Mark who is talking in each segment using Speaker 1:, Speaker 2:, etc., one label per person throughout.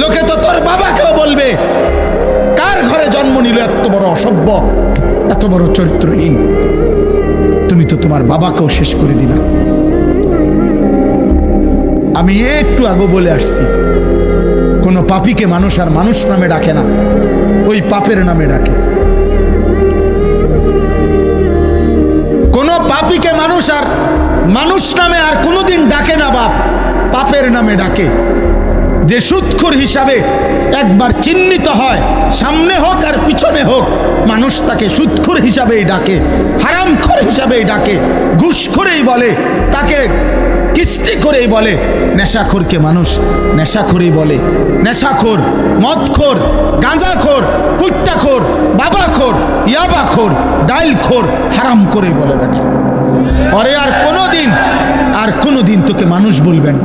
Speaker 1: লোকে তো তোর বাবাকেও বলবে, কার ঘরে জন্ম নিল এত বড় অসভ্য, এত বড় চরিত্রহীন। তুমি তো তোমার বাবাকেও শেষ করে দিলা। আমি একটু আগে বলে আসছি, কোন পাপীকে মানুষ আর মানুষ নামে ডাকে না, ওই পাপের নামে ডাকে। কোন পাপীকে মানুষ আর মানুষ নামে আর কোনোদিন ডাকে না বাপ, পাপের নামে ডাকে। যে সুদখোর হিসাবে একবার চিহ্নিত হয়, সামনে হোক আর পিছনে হোক, মানুষ তাকে সুদখোর হিসাবেই ডাকে, হারামখোর হিসাবেই ডাকে, ঘুষখোরেই বলে, তাকে কিস্তি করেই বলে। নেশাখোরকে মানুষ নেশাখোরই বলে, নেশাখোর, মদখোর, গাঁজাখোর, কুট্টাখোর, বাবাখোর, ইয়াবাখোর, ডাইলখোর, হারাম করেই বলে বেটা। অরে আর কোনোদিন তোকে মানুষ বলবে না।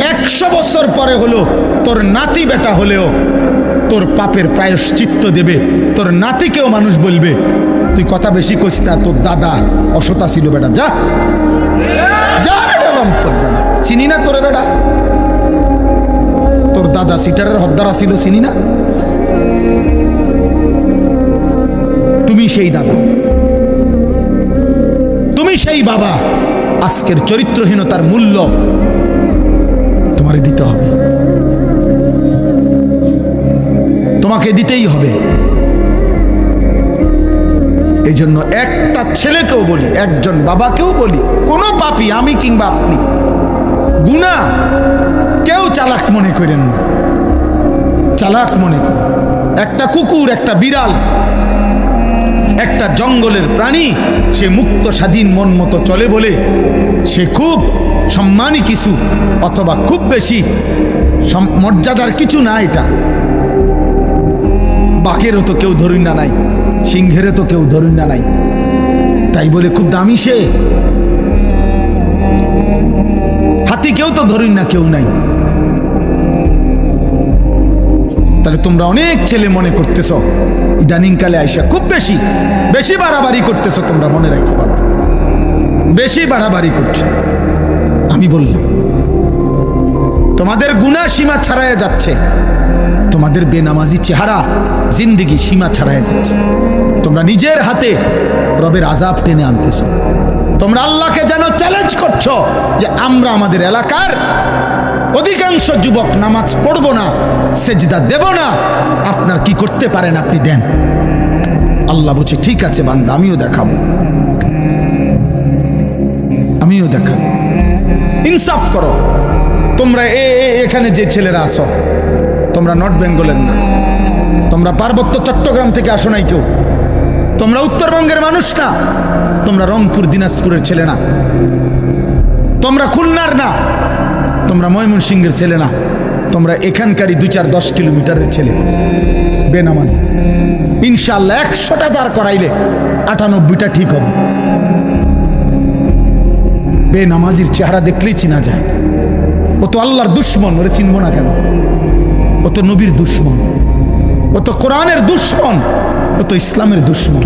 Speaker 1: 100 বছর পরে হলো তোর নাতি বেটা হলেও তোর পাপের প্রায়শ্চিত্ত দেবে, তোর নাতিকেও মানুষ বলবে। তুই কথা বেশি কইস না, তোর দাদা অসতা ছিল বেটা, যা যা বেটা, লম পড়বে না। চিনি না তোরে বেটা, তোর দাদা সিটারের হদ্দারা ছিল, চিনি না? তুমি সেই দাদা, তুমি সেই বাবা। আজকের চরিত্রহীনতার মূল্য তোমারে দিতে হবে, তোমাকে দিতেই হবে। এই জন্য একটা ছেলেকেও বলি, একজন বাবাকেও বলি, কোন পাপী, আমি কিংবা আপনি, গুনাহ কেউ চালাক মনে করেন না, চালাক মনে করেন। একটা কুকুর, একটা বিড়াল, একটা জঙ্গলের প্রাণী, সে মুক্ত স্বাধীন মন মতো চলে বলে সে খুব সম্মানী কিছু, অথবা খুব বেশি মর্যাদার কিছু না। এটা বাঘেরও তো কেউ ধরুন না নাই, সিংহেরও তো কেউ ধরুন না নাই, তাই বলে খুব দামি সে। হাতিকেও তো ধরুন না কেউ নাই। তাহলে তোমরা অনেক ছেলে মনে করতেছ ইদানিং কালে আইসা খুব বেশি বাড়াবাড়ি করতেছ। তোমরা মনে রাখো বাবা, বেশি বাড়াবাড়ি করছো। আমি বললাম তোমাদের গুনাহ সীমা ছাড়াইয়া যাচ্ছে, তোমাদের বেনামাজি চেহারা জিন্দেগি সীমা ছাড়াইয়া যাচ্ছে। তোমরা নিজের হাতে রবের আযাব টেনে আনতেছ। তোমরা আল্লাহকে যেন চ্যালেঞ্জ করছো যে আমরা আমাদের এলাকার অধিকাংশ যুবক নামাজ পড়বো না, সেজদা দেব না, আপনার কি করতে পারেন আপনি দেন। আল্লাহ বলছে ঠিক আছে বান্দা, আমিও দেখাবো, আমিও দেখাবো। ইনসাফ করো। তোমরা এখানে যে ছেলেরা আসো, তোমরা নর্থ বেঙ্গলের না, তোমরা পার্বত্য চট্টগ্রাম থেকে আসো নাই কেউ, তোমরা উত্তরবঙ্গের মানুষ না, তোমরা রংপুর দিনাজপুরের ছেলে না, তোমরা খুলনার না, তোমরা ময়মনসিংহের ছেলে না, তোমরা এখানকারই 2-4-10 কিলোমিটারের ছেলে। বেনামাজি ইনশাআল্লাহ 100টা দাঁড় করাইলে 98টা ঠিক হবে। বেনামাজির চেহারা দেখলেই চিনা যায়। ও তো আল্লাহর দুশ্মন, ওরে চিনবো না কেন? ও তো নবীর দুশ্মন, ও তো কোরআনের দুশ্মন, ও তো ইসলামের দুশ্মন।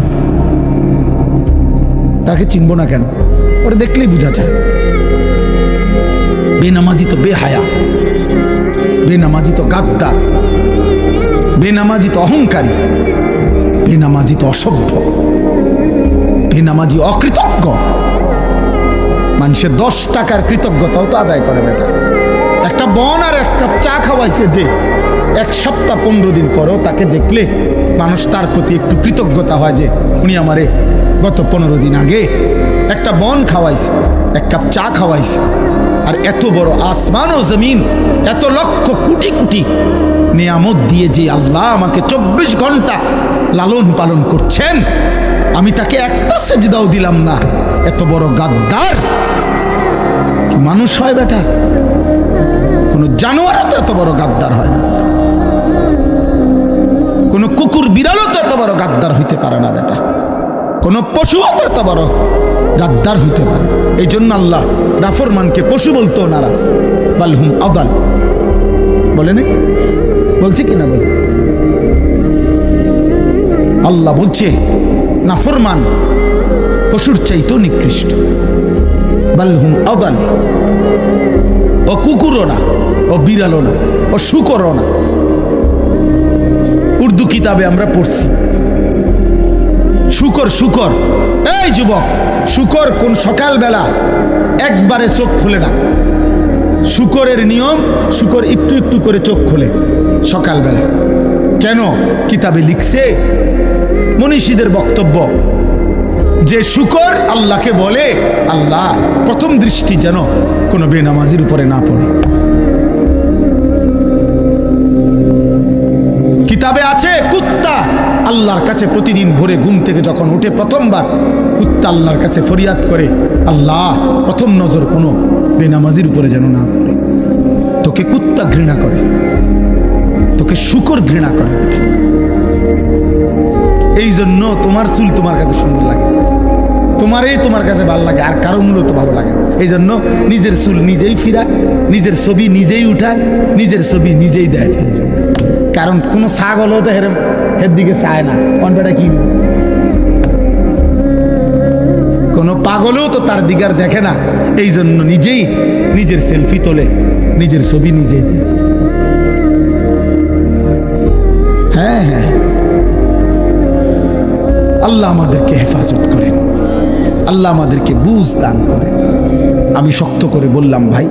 Speaker 1: তাকে চিনবো না কেন? ওরে দেখলেই বোঝা যায়। বেনামাজি তো বেহায়া, বেনামাজি তো গাদ্দার, বেনামাজি তো অহংকারী, বেনামাজি তো অসভ্য, বেনামাজি অকৃতজ্ঞ। মানুষের 10 টাকার কৃতজ্ঞতাও তো আদায় করে বেটা। একটা বন আর 1 কাপ চা খাওয়াইছে যে, 1 সপ্তাহ 15 দিন পরেও তাকে দেখলে মানুষ তার প্রতি একটু কৃতজ্ঞতা হয় যে উনি আমারে গত 15 দিন আগে একটা বন খাওয়াইছে, 1 কাপ চা খাওয়াইছে। আর এত বড় আসমান ও জমিন, এত লক্ষ কোটি কোটি নিয়ামত দিয়ে যে আল্লাহ আমাকে 24 ঘন্টা লালন পালন করছেন, আমি তাকে একটা সেজদাও দিলাম না। এত বড় গাদ্দার কি মানুষ হয় বেটা? কোন জানোয়ারও তো এত বড় গাদ্দার হয় না, কোন কুকুর বিড়ালও তো এত বড় গাদ্দার হইতে পারে না বেটা, কোন পশুও তো এত বড় গাদ্দার হইতে পারে। এই জন্য আল্লাহ নাফরমানকে পশু বলতেও নারাজ। বালহুম আদাল বলে নাই, বলছে কিনা বলে? আল্লাহ বলছে নাফরমান পশুর চাইতেও নিকৃষ্ট। বালহুম আদাল, ও কুকুরও না, ও ও বিড়ালও না, ও শুকরও না। উর্দু কিতাবে আমরা পড়ছি শুকর শুকর। এই যুবক, শুকর কোন সকালবেলা একবারে চোখ খুলে না। শুকরের নিয়ম, শুকর একটু একটু করে চোখ খোলে সকালবেলা। কেন? কিতাবে লিখছে, মনীষীদের বক্তব্য, যে শুকর আল্লাহকে বলে, আল্লাহ প্রথম দৃষ্টি যেন কোনো বেনামাজির উপরে না পড়ে। কিতাবে আছে কুত্তা আল্লাহর কাছে প্রতিদিন ভোরে ঘুম থেকে যখন উঠে প্রথমবার কুত্তা আল্লাহর কাছে ফরিয়াদ করে, আল্লাহ প্রথম নজর কোনো বেনামাজির উপরে যেন না পড়ে। তোকে কুত্তা ঘৃণা করে, তোকে শুকর ঘৃণা করে। এই জন্য তোমার চুল তোমার কাছে সুন্দর লাগে, তোমার কাছে ভালো লাগে, আর কারো মূলত ভালো লাগে। এই জন্য নিজের চুল নিজেই ফিরায়, নিজের ছবি নিজেই উঠায়, নিজের ছবি নিজেই দেয় ফেসবুক। কারণ কোনো ছাগলও তো এর দিকে চায় না, অনবেটা কি কোনো পাগলও তো তার দিকে আর দেখে না। এই জন্য নিজেই নিজের সেলফি তোলে, নিজের ছবি নিজেই দেয়। হ্যাঁ হ্যাঁ, আল্লাহ আমাদেরকে হেফাজত করেন, আল্লাহ আমাদেরকে বুঝ দান করেন। আমি শক্ত করে বললাম, ভাই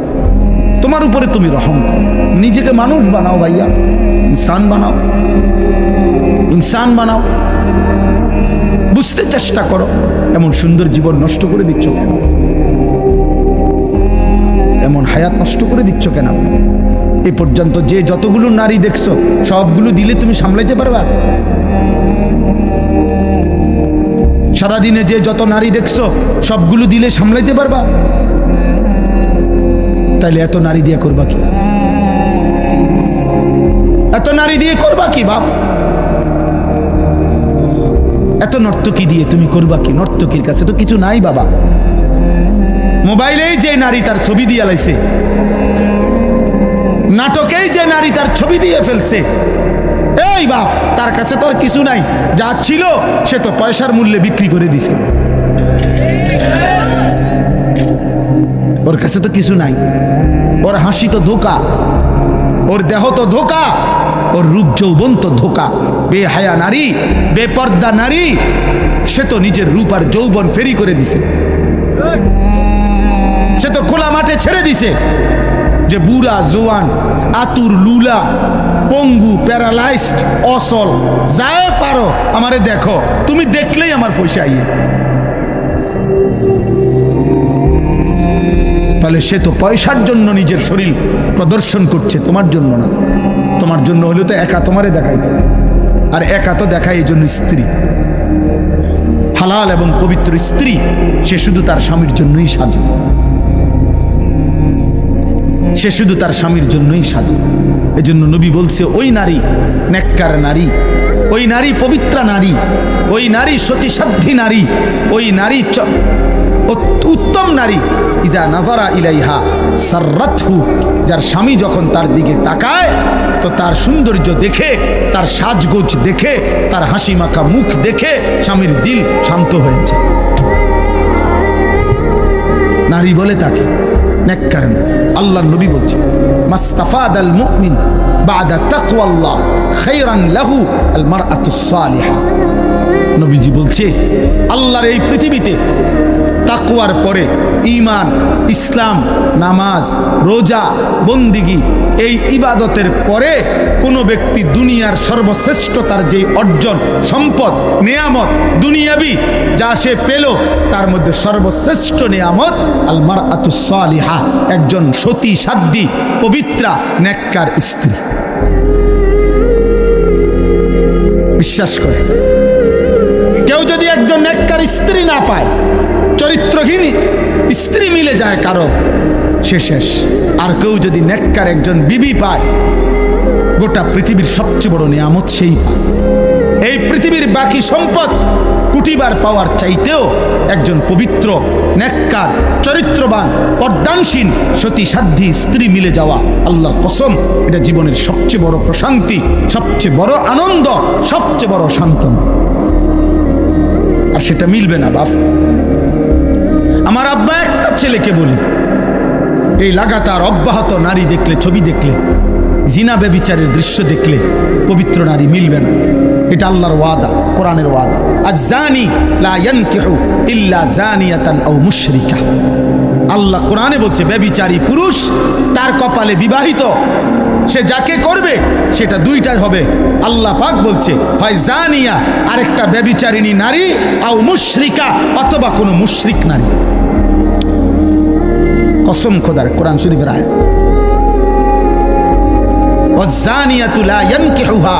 Speaker 1: তোমার উপরে তুমি রহম করো, নিজেকে মানুষ বানাও ভাইয়া, ইনসান বানাও, ইনসান বানাও। বুঝতে চেষ্টা করো, এমন সুন্দর জীবন নষ্ট করে দিচ্ছ কেন? এমন হায়াত নষ্ট করে দিচ্ছ কেন? এই পর্যন্ত যে যতগুলো নারী দেখছো সবগুলো দিলে তুমি সামলাইতে পারবা? সারাদিনে যে যত নারী দেখছো সবগুলো দিলে সামলাইতে পারবা? তাহলে এত নারী দিয়ে করবা কি? এত নারী দিয়ে করবা কি বাপ? এত নর্তকী দিয়ে তুমি করবা কি? নর্তকীর কাছে তো কিছু নাই বাবা। মোবাইলেই যে নারী তার ছবি দিয়ে লাইছে, নাটকেই যে নারী তার ছবি দিয়ে ফেলছে, এই বাপ তার কাছে তো আর কিছু নাই। যা ছিল সে তো পয়সার মূল্যে বিক্রি করে দিছে, ওর কাছে তো কিছু নাই। ওর হাসি তো ধোকা, ওর দেহ তো ধোকা, ওর রূপ যৌবন তো ধোকা। বেহায়া নারী, বেপর্দা নারী, সে তো নিজের রূপ আর যৌবন ফেরি করে দিছে। সে তো খোলা মাঠে ছেড়ে দিছে যে বুড়া জোয়ান, আতুর, লুলা, পঙ্গু, প্যারালাইজড, অসল, যায় পারো আমারে দেখো, তুমি দেখলেই আমার পয়সা আইয়ে। তাহলে সে তো পয়সার জন্য নিজের শরীর প্রদর্শন করছে, তোমার জন্য না। তোমার জন্য হলেও তো একা তোমারে দেখাইতো, আর একা তো দেখায় এই জন্য স্ত্রী, হালাল এবং পবিত্র স্ত্রী, সে শুধু তার স্বামীর জন্যই সাজে, সে শুধু তার স্বামীর জন্যই সাজে। এই জন্য নবী বলছে, ওই নারী নেককার নারী, ওই নারী পবিত্রা নারী, ওই নারী সতীসাধ্যী নারী, ওই নারী উত্তম নারী, ইজা নাজারা ইলাইহা সাররাতহু, যার স্বামী যখন তার দিকে তাকায় তো তার সৌন্দর্য দেখে, তার সাজগোজ দেখে, তার হাসি মাখা মুখ দেখে স্বামীর দিল শান্ত হয়ে যায়। নারী বলে তাকে নেককার না। আল্লাহর নবী বলছে, মাস্তাফাদাল মুমিন বাদা তাকওয়াল্লাহ খায়রান লাহু আল মারআতুস সালিহা। নবীজি বলছে, আল্লাহর এই পৃথিবীতে তাকওয়ার পরে ঈমান, ইসলাম, নামাজ, রোজা, বন্দিগি, এই ইবাদতের পরে কোনো ব্যক্তি দুনিয়ার সর্বশ্রেষ্ঠতার যে অর্জন, সম্পদ, নেয়ামত, দুনিয়াবি যা সে পেল, তার মধ্যে সর্বশ্রেষ্ঠ নেয়ামত আল মারআতুস সালিহা, একজন সতী সাধ্যী পবিত্রা নেককার স্ত্রী। বিশ্বাস করে, কেউ যদি একজন নেককার স্ত্রী না পায়, চরিত্রহীন স্ত্রী মিলে যায় কারো, সে শেষ। আর কেউ যদি নেককার একজন বিবি পায়, গোটা পৃথিবীর সবচেয়ে বড় নিয়ামত সেই পায়। এই পৃথিবীর বাকি সম্পদ কোটিবার পাওয়ার চাইতেও একজন পবিত্র, নেককার, চরিত্রবান, পর্দানসীন, সতী সাধ্যী স্ত্রী মিলে যাওয়া, আল্লাহর কসম, এটা জীবনের সবচেয়ে বড় প্রশান্তি, সবচেয়ে বড় আনন্দ, সবচেয়ে বড় সান্ত্বনা। আর সেটা মিলবে না বাপ। আমার আব্বা একটা ছেলেকে বলি, এই লাগাতার অব্যাহত নারী দেখলে, ছবি দেখলে, জিনা ব্যভিচারের দৃশ্য দেখলে পবিত্র নারী মিলবে না। এটা আল্লাহর ওয়াদা, কোরআনের ওয়াদা। আয-যানি লা ইয়ানকিহু ইল্লা যানিয়াতান আও মুশরিকা। আল্লাহ কোরআনে বলছে ব্যভিচারী পুরুষ তার কপালে বিবাহিত, সে যাকে করবে সেটা দুইটা হবে। আল্লাহ পাক বলছে হয় জানিয়া আরেকটা ব্যভিচারিণী নারী, আও মুশরিকা অথবা কোনো মুশরিক নারী। কসম খোদার, কোরআন শরীফের আয়াত। ওয়াজ-জানিয়াতু লা ইয়ানকিহুহা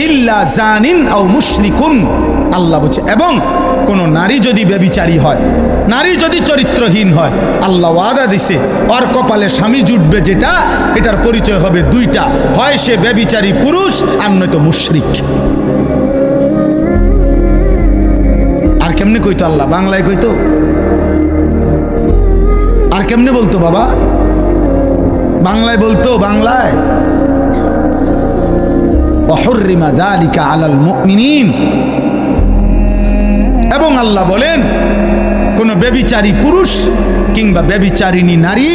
Speaker 1: ইল্লা জানিন আও মুশরিকুন। আল্লাহ বলছে এবং কোন নারী যদি ব্যভিচারী হয়, নারী যদি চরিত্রহীন হয়, আল্লাহ ওয়াদা দিছে ওর কপালে স্বামী জুটবে যেটা, এটার পরিচয় হবে দুইটা, হয় সে ব্যভিচারী পুরুষ আর নয়তো মুশরিক। আর কেমনে কইতো আল্লাহ? বাংলায় কইতো? আর কেমনে বলতো বাবা? বাংলায় বলতো, বাংলায় ওয়াহুররিমা যালিকা আলাল মুমিনিন। এবং আল্লাহ বলেন কোন ব্যভিচারী পুরুষ কিংবা ব্যভিচারিণী নারী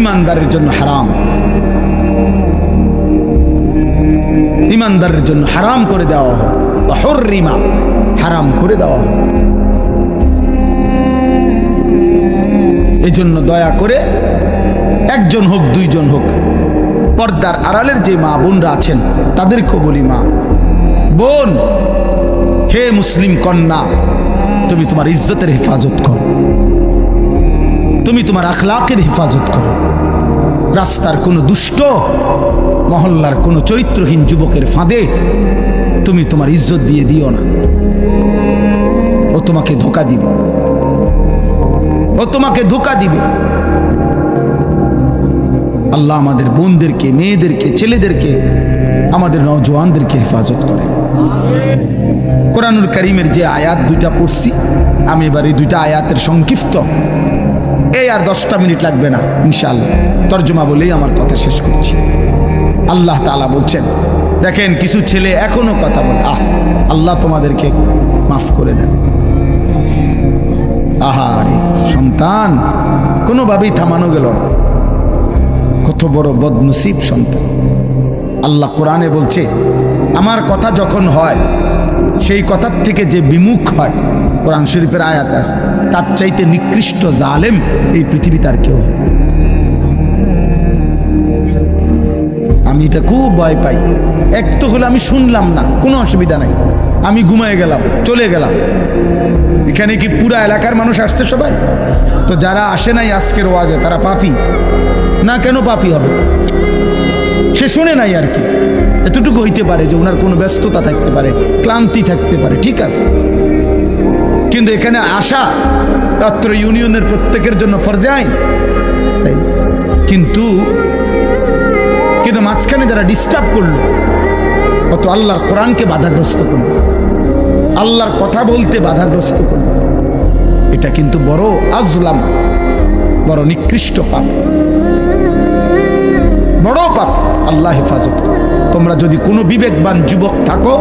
Speaker 1: ঈমানদারের জন্য হারাম, ঈমানদারের জন্য হারাম করে দেওয়া হয়। ওয়াহুররিমা, হারাম করে দেওয়া হয়। এজন্য দয়া করে একজন হোক দুইজন হোক, পর্দার আড়ালের যে মা বোনরা আছেন তাদেরকেও বলি, মা বোন, হে মুসলিম কন্যা, তুমি তোমার ইজ্জতের হেফাজত করো, তুমি তোমার আখলাকের হেফাজত করো। রাস্তার কোনো দুষ্ট, মহল্লার কোনো চরিত্রহীন যুবকের ফাঁদে তুমি তোমার ইজ্জত দিয়ে দিও না। ও তোমাকে ধোঁকা দিবে, ও তোমাকে ধোঁকা দিবে। আল্লাহ আমাদের বোনদেরকে, মেয়েদেরকে, ছেলেদেরকে, আমাদের নওজোয়ানদেরকে হেফাজত করে। কোরআনুল কারীমের যে আয়াত দুইটা পড়ছি, আমি এবার এই দুইটা আয়াতের সংক্ষিপ্ত, এই আর 10টা মিনিট লাগবে না ইনশাআল্লাহ, তর্জমা বলেই আমার কথা শেষ করছি। আল্লাহ তাআলা বলছেন, দেখেন কিছু ছেলে এখনো কথা বলে, আল্লাহ তোমাদেরকে মাফ করে দেন। আহারে সন্তান, কোনোভাবেই থামানো গেল না, কত বড় বদনসিব সন্তান। আল্লাহ কোরআনে বলছে, আমার কথা যখন হয়, সেই কথার থেকে যে বিমুখ হয়, কোরআন শরীফের আয়াত আছে, তার চাইতে নিকৃষ্ট জালেম এই পৃথিবীতে আর কেউ হয়। আমি এটা খুব ভয় পাই। এক তো হলো আমি শুনলাম না, কোনো অসুবিধা নাই, আমি ঘুমায় গেলাম, চলে গেলাম। এখানে কি পুরা এলাকার মানুষ আসছে সবাই? তো যারা আসে নাই আজকের ওয়াজে তারা পাপী না? কেন পাপী হবে? সে শুনে নাই আর কি, এতটুকু হইতে পারে যে ওনার কোনো ব্যস্ততা থাকতে পারে, ক্লান্তি থাকতে পারে, ঠিক আছে। কিন্তু এখানে আসা অত্র ইউনিয়নের প্রত্যেকের জন্য ফরজে আইন, তাই কিন্তু মাঝখানে যারা ডিস্টার্ব করলো, কত আল্লাহর কোরআনকে বাধাগ্রস্ত করলো, আল্লাহর কথা বলতে বাধাগ্রস্ত করলো, এটা কিন্তু বড় আজলাম, বড় নিকৃষ্ট পাপ, বড় পাপ। আল্লাহ হেফাজত করো। তোমরা যদি কোনো বিবেকবান যুবক থাকো,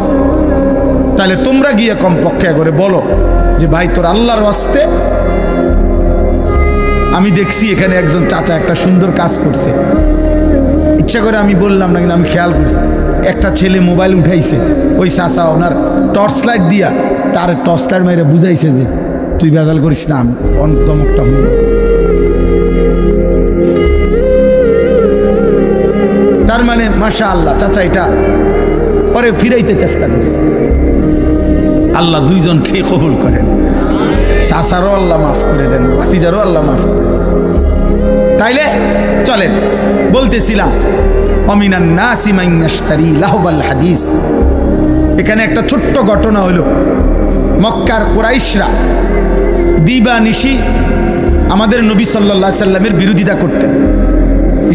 Speaker 1: তাহলে তোমরা গিয়ে কমপক্ষে করে বলো যে ভাই, তোর আল্লাহর ওয়াস্তে, আমি দেখছি এখানে একজন চাচা একটা সুন্দর কাজ করছে, ইচ্ছা করে আমি বললাম না, কিন্তু আমি খেয়াল করছি, একটা ছেলে মোবাইল উঠাইছে, ওই চাচা ওনার টর্চ লাইট দিয়া তার টর্চ লাইট মাইরে বুঝাইছে যে তুই বেজাল করিস না, অন্তমকটা হল। তার মানে মাশাআল্লাহ চাচা এটা পরে ফিরাইতে চেষ্টা করছে। আল্লাহ দুইজনকে কবুল করেন, চাচারও আল্লাহ মাফ করে দেন, ভাতিজারও আল্লাহ মাফ করে দেন। তাইলে চলেন, বলতেছিলাম অমিনান নাসি মান ইয়াশতারি লাহওয়াল হাদিস। এখানে একটা ছোট্ট ঘটনা হলো, মক্কার কুরাইশরা দিবানিশি আমাদের নবী সাল্লাল্লাহু আলাইহি সাল্লামের বিরোধিতা করতেন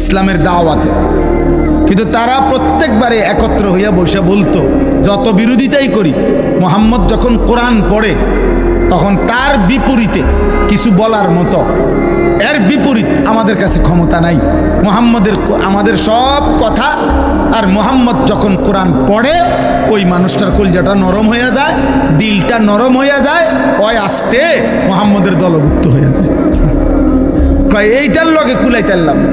Speaker 1: ইসলামের দাওয়াতে, কিন্তু তারা প্রত্যেকবারে একত্র হইয়া বসে বলতো, যত বিরোধিতাই করি, মুহাম্মদ যখন কোরআন পড়ে তখন তার বিপরীতে কিছু বলার মতো, এর বিপরীত আমাদের কাছে ক্ষমতা নাই। আমাদের সব কথা, আর মুহাম্মদ যখন কোরআন পড়ে ওই মানুষটার কলিজাটা নরম হয়ে যায়, দিলটা নরম হয়ে যায়, ওই আস্তে মুহাম্মদের দলভুক্ত হয়ে যায়। কয় এইটার লগে কুলাইতে পারলাম না।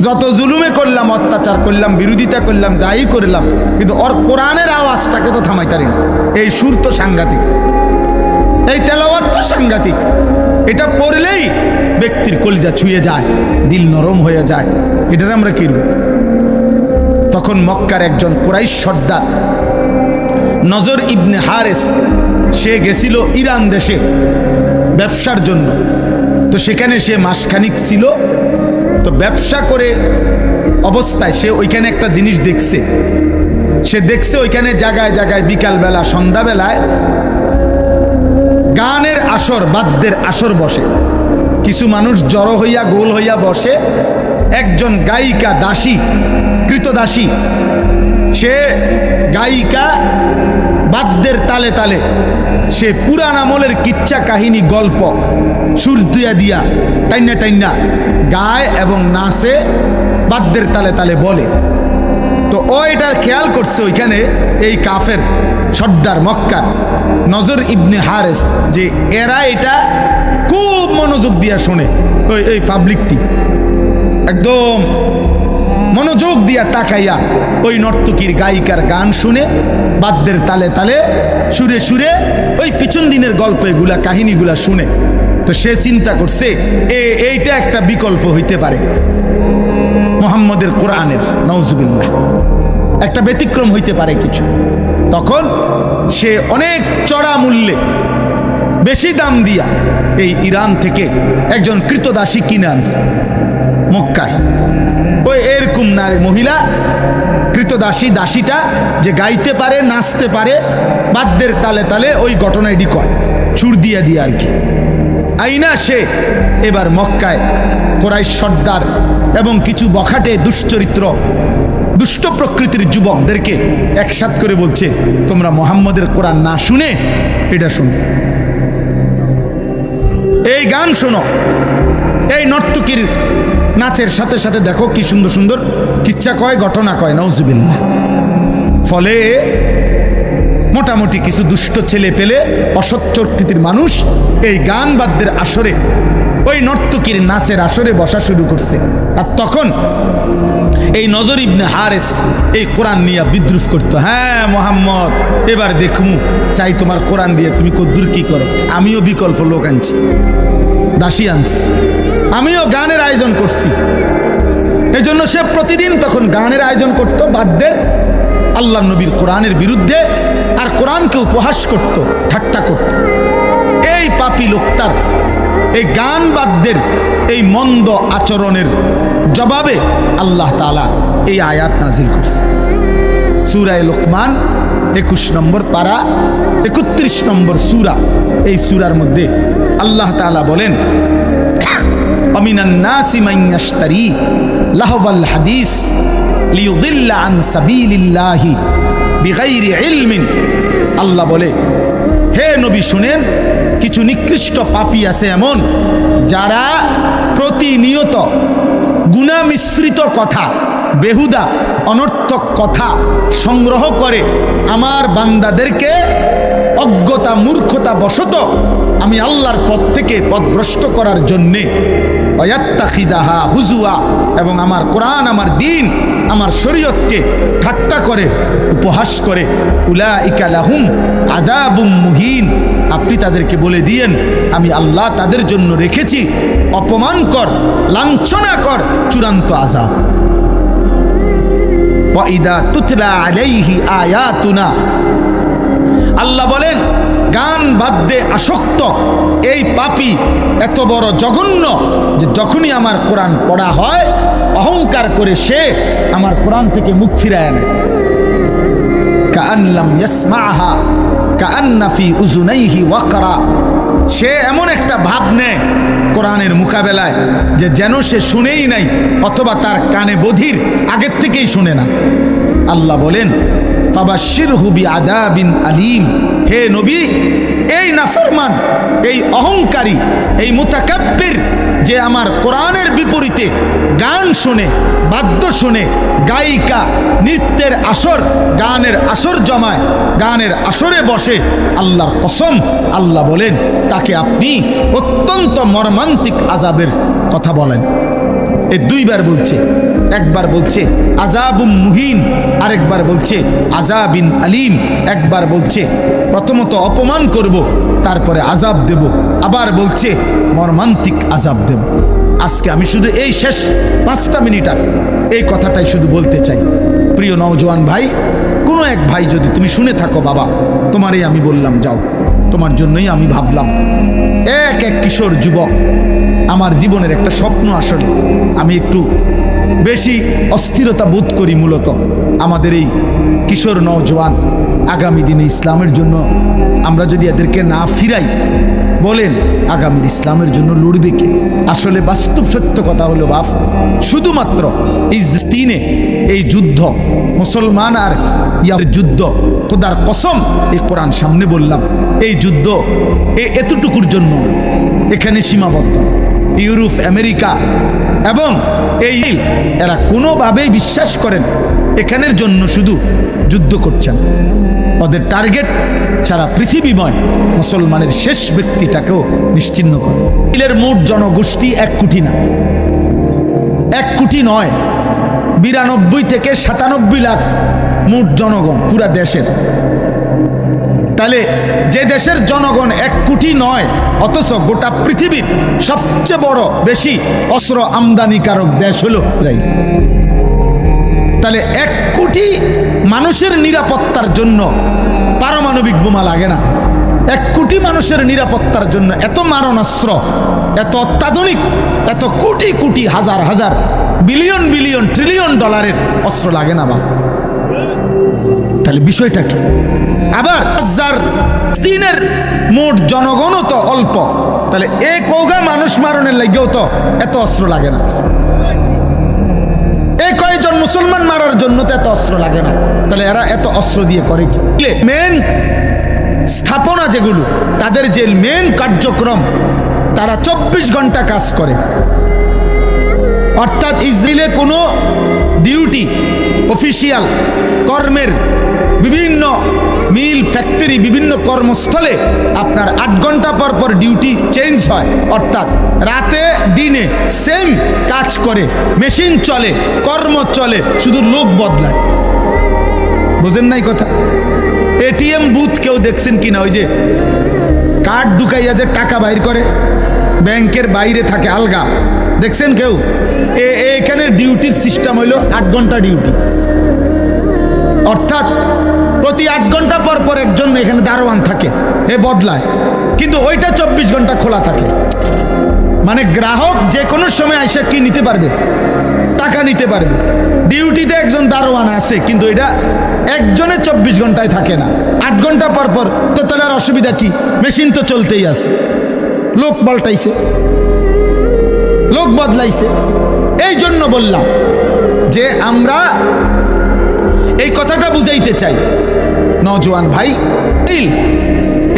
Speaker 1: যত জুলুমে করলাম, অত্যাচার করলাম, বিরোধিতা করলাম, যাই করলাম, কিন্তু ওর কোরআনের আওয়াজটাকে তো থামাইতারি না। এই সুর তো সাংঘাতিক, এই তেলাওয়াত তো সাংঘাতিক। এটা পড়লেই ব্যক্তির কলিজা ছুঁয়ে যায়, দিল নরম হয়ে যায়। এটার আমরা কি? তখন মক্কার একজন কুরাইশ সর্দার নজর ইবনে হারেস, সে গেছিল ইরান দেশে ব্যবসার জন্য। তো সেখানে সে মাসখানিক ছিল। তো ব্যবসা করে অবস্থায় সে ওইখানে একটা জিনিস দেখছে। সে দেখছে ওইখানে জায়গায় জায়গায় বিকালবেলা, সন্ধ্যাবেলায় গানের আসর, বাদ্যের আসর বসে। কিছু মানুষ জড়ো হইয়া গোল হইয়া বসে। একজন গায়িকা, দাসী, কৃতদাসী, সে গায়িকা বাদ্যের তালে তালে সে পুরান আমলের কিচ্ছা কাহিনী, গল্প সুর দিয়া দিয়া টাইনা টাইনা গায় এবং নাচে, বাদ্যের তালে তালে বলে। তো ও এটার খেয়াল করছে ওইখানে এই কাফের সর্দার মক্কার নজর ইবনে হারেস, যে এরা এটা খুব মনোযোগ দিয়া শোনে। এই পাবলিকটি একদম মনোযোগ দিয়া তাকাইয়া ওই নর্তকীর গায়িকার গান শুনে, বাদ্যের তালে তালে সুরে সুরে ওই পিছন দিনের গল্প, এগুলা কাহিনীগুলা শুনে। তো সে চিন্তা করছে এইটা একটা বিকল্প হইতে পারে মুহাম্মদের কোরআনের, নাউজুবিল্লাহ, একটা ব্যতিক্রম হইতে পারে কিছু। তখন সে অনেক চড়া মূল্যে, বেশি দাম দিয়া এই ইরান থেকে একজন কৃতদাসী কিনে আনছে মক্কায়। ওই এরকম নারী, মহিলা কৃতদাসী, দাসীটা যে গাইতে পারে, নাচতে পারে, বাদ্যের তালে তালে ওই ঘটনায় কয় সুর দিয়া দিয়ে আর কি। আইনা সে এবার মক্কায় কুরাইশ সর্দার এবং কিছু বখাটে দুশ্চরিত্র, দুষ্ট প্রকৃতির যুবকদেরকে একসাথ করে বলছে, তোমরা মুহাম্মদের কোরআন না শুনে এটা শোনো, এই গান শোনো। এই নর্তকীর নাচের সাথে সাথে দেখো কি সুন্দর সুন্দর কিচ্ছা কয়, ঘটনা কয়, নাউজুবিল্লাহ। ফলে মোটামুটি কিছু দুষ্ট ছেলে ফেলে, অসৎ চরিত্রের মানুষ এই গান বাদ্যের আসরে, ওই নর্তকীর নাচের আসরে বসা শুরু করছে। আর তখন এই নজর ইবনে হারেস এই কোরআন নিয়ে বিদ্রুপ করতো। হ্যাঁ মুহাম্মদ, এবার দেখমু চাই তোমার কোরআন দিয়ে তুমি কদ্দুর কি করো। আমিও বিকল্প লোক আনছি, দাসী আনছি, আমিও গানের আয়োজন করছি। এই জন্য সে প্রতিদিন তখন গানের আয়োজন করত, বাদ্যের, আল্লাহ নবীর কোরআনের বিরুদ্ধে, আর কোরআনকে উপহাস করত, ঠাট্টা করত। এই পাপী লোকটার এই গান বাদ্যের এই মন্দ আচরণের জবাবে আল্লাহ তাআলা এই আয়াত নাজিল করছে। সূরা লোকমান 21 নম্বর পারা, 31 নম্বর সূরা। এই সূরার মধ্যে আল্লাহ তাআলা বলেন, আমিনান নাসি মান ইয়াশতারি লাহওয়াল হাদিস লিয়ুদিল্লা আন সাবিলিল্লাহি বিগাইরি ইলমিন। আল্লাহ বলে, হে নবী শুনেন, কিছু নিকৃষ্ট পাপী আছে এমন, যারা প্রতিনিয়ত গুনাহ মিশ্রিত কথা, বেহুদা অনর্থক কথা সংগ্রহ করে আমার বান্দাদেরকে অজ্ঞতা, মূর্খতা বশত আমি আল্লাহর পথ থেকে পথভ্রষ্ট করার জন্যে, ওয়াত্তাখিযাহা হুজুয়া, এবং আমার কোরআন, আমার দ্বীন, আমার শরীয়তকে ঠাট্টা করে, উপহাস করে। উলাইকা লাহুম আযাবুম মুহিন। আপনি তাদেরকে বলে দিয়েন, আমি আল্লাহ তাদের জন্য রেখেছি অপমানকর, লাঞ্ছনাকর চূড়ান্ত আযাব। ওয়া ইযা তুতলা আলাইহি আয়াতুনা, আল্লাহ বলেন, গান বাদ্যে আসক্ত এই পাপী এত বড় জঘন্য যে যখনই আমার কোরআন পড়া হয় অহংকার করে সে আমার কোরআন থেকে মুখ ফিরায় নেয়। কাআন লাম ইয়াসমাআহা কাআন্না ফি উযুনাইহি ওয়াকরা। সে এমন একটা ভাব নেয় কোরআনের মোকাবেলায় যে যেন সে শুনেই নাই, অথবা তার কানে বধির, আগের থেকেই শুনে না। আল্লাহ বলেন, ফাবাশশিরহু বিআযাবিন আলীম। হে নবী, এই নাফরমান, এই অহংকারী, এই মুতাকাব্বির, যে আমার কোরআনের বিপরীতে গান শোনে, বাদ্য শোনে, গায়িকা, নৃত্যের আসর, গানের আসর জমায়, গানের আসরে বসে, আল্লাহর কসম আল্লাহ বলেন তাকে আপনি অত্যন্ত মর্মান্তিক আযাবের কথা বলেন। এ দুইবার বলছে, একবার বলছে আযাবুম মুহিন, আরেকবার বলছে আযাবিন আলিম। একবার বলছে প্রথমত অপমান করব, তারপরে আযাব দেব, আবার বলছে মর্মান্তিক আযাব দেব। আজকে আমি শুধু এই শেষ 5টা মিনিট আর এই কথাটাই শুধু বলতে চাই। প্রিয় নওজোয়ান ভাই, কোনো এক ভাই যদি তুমি শুনে থাকো, বাবা তোমারই আমি বললাম, যাও, তোমার জন্যই আমি ভাবলাম। এক কিশোর যুবক, আমার জীবনের একটা স্বপ্ন, আসলে আমি একটু বেশি অস্থিরতা বোধ করি মূলত আমাদের এই কিশোর নওজোয়ান আগামী দিনে ইসলামের জন্য আমরা যদি এদেরকে না ফিরাই, বলেন আগামীর ইসলামের জন্য লড়বে কে? আসলে বাস্তব সত্য কথা হলো বাপ, শুধুমাত্র এই তিনে এই যুদ্ধ, মুসলমান আর ইয়ার যুদ্ধ, খোদার কসম এই কোরআন সামনে বললাম, এই যুদ্ধ এতটুকুর জন্য এখানে সীমাবদ্ধ। ইউরোপ, আমেরিকা এবং এরা কোনোভাবেই বিশ্বাস করেন এখানের জন্য শুধু যুদ্ধ করছেন। ওদের টার্গেট সারা পৃথিবীময় মুসলমানের শেষ ব্যক্তিটাকেও নিশ্চিহ্ন করে। ইসরায়েলের মোট জনগোষ্ঠী 1 কোটি না, 1 কোটি নয়, 92 থেকে 97 লাখ মোট জনগণ পুরা দেশের। তাহলে যে দেশের জনগণ 1 কোটি নয়, অথচ গোটা পৃথিবীর সবচেয়ে বড় বেশি অস্ত্র আমদানিকারক দেশ হলো ইসরায়েল। তাহলে 1 কোটি মানুষের নিরাপত্তার জন্য পারমাণবিক বোমা লাগে না। 1 কোটি মানুষের নিরাপত্তার জন্য এত মারণাস্ত্র, এত অত্যাধুনিক, এত কোটি কোটি, হাজার হাজার, বিলিয়ন বিলিয়ন, ট্রিলিয়ন ডলারের অস্ত্র লাগে না বাপ। তাহলে বিষয়টা কি? আবার তিনের মোট জনগণও তো অল্প, তাহলে এই কৌগা মানুষ মারণের লাগেও তো এত অস্ত্র লাগে না। এই কয়েকজন মুসলমান মারার জন্য তো এত অস্ত্র লাগে না, তাহলে এরা এত অস্ত্র দিয়ে করে কি? মেন স্থাপনা যেগুলো, তাদের যে মেন কার্যক্রম, তারা 24 ঘন্টা কাজ করে। অর্থাৎ ইসরায়েলে কোনো ডিউটি, অফিসিয়াল কর্মের বিভিন্ন মিল, ফ্যাক্টরি, বিভিন্ন কর্মস্থলে আপনার 8 ঘন্টা পর পর ডিউটি চেঞ্জ হয়। অর্থাৎ রাতে দিনে সেম কাজ করে, মেশিন চলে, কর্ম চলে, শুধু লোক বদলায়। বুঝেন নাই কথা? এটিএম বুথ কেউ দেখছেন কিনা? ওই যে কার্ড ঢুকাইয়া যে টাকা বাইর করে, ব্যাংকের বাইরে থাকে আলগা, দেখছেন কেউ? এখানে ডিউটির সিস্টেম হইল 8 ঘন্টা ডিউটি। অর্থাৎ প্রতি 8 ঘন্টা পর পর একজন এখানে দারোয়ান থাকে, এ বদলায়, কিন্তু ওইটা 24 ঘন্টা খোলা থাকে। মানে গ্রাহক যে কোনো সময় এসে কি নিতে পারবে? টাকা নিতে পারবে। ডিউটিতে একজন দারোয়ান আছে, কিন্তু এটা একজনে 24 ঘন্টায় থাকে না, 8 ঘন্টা পর পর। তো তাহলে আর অসুবিধা কি? মেশিন তো চলতেই আছে, লোক পাল্টাইছে, লোক বদলাইছে। এই জন্য বললাম যে আমরা এই কথাটা বুঝাইতে চাই, নওজোয়ান ভাই,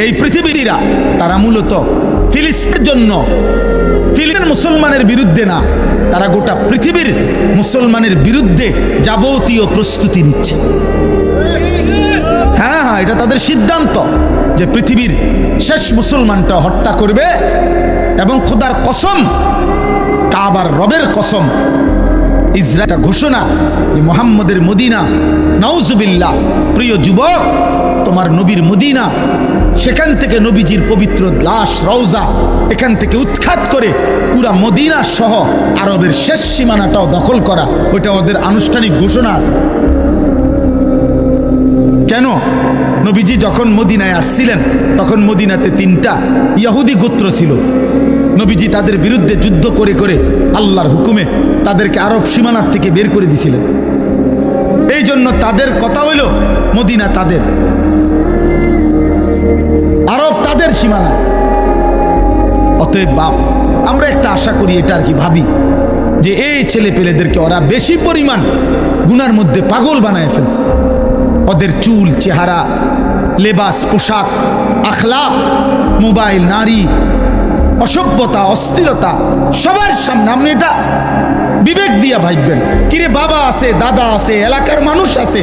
Speaker 1: এই পৃথিবীরা তারা মূলত ফিলিস্তিনের জন্য, ফিলিস্তিনের মুসলমানের বিরুদ্ধে না, তারা গোটা পৃথিবীর মুসলমানের বিরুদ্ধে যাবতীয় প্রস্তুতি নিচ্ছে। হ্যাঁ, এটা তাদের সিদ্ধান্ত যে পৃথিবীর শেষ মুসলমানটা হত্যা করবে। এবং খোদার কসম, কাবার রবের কসম, ইসরায়েল ঘোষণা যে মুহাম্মদের মদিনা, নাউজুবিল্লাহ, প্রিয় যুবক, তোমার নবীর মদিনা, সেখান থেকে নবীজির পবিত্র লাশ রওজা এখান থেকে উৎখাত করে পুরা মদিনা সহ আরবের শেষ সীমানাটাও দখল করা, ওইটা ওদের আনুষ্ঠানিক ঘোষণা আছে। কেন? নবীজি যখন মদিনায় আসছিলেন তখন মদিনাতে 3টা ইহুদি গোত্র ছিল। নবীজি তাদের বিরুদ্ধে যুদ্ধ করে করে আল্লাহর হুকুমে তাদেরকে আরব সীমানার থেকে বের করে দিয়েছিলেন। এই জন্য তাদের কথা হইল মদিনা তাদের, আরব তাদের সীমানা। অতএব বাপ, আমরা একটা আশা করি, এটা আর কি ভাবি, যে এই ছেলে পেলেদেরকে ওরা বেশি পরিমাণ গুনার মধ্যে পাগল বানায় ফেলছে। ওদের চুল, চেহারা, লেবাস, পোশাক, আখলাক, মোবাইল, নারী, অসভ্যতা, অস্থিরতা, সবার সামনে। আপনি এটা বিবেক দিয়া ভাববেন। কিরে বাবা আছে, দাদা আছে, এলাকার মানুষ আছে,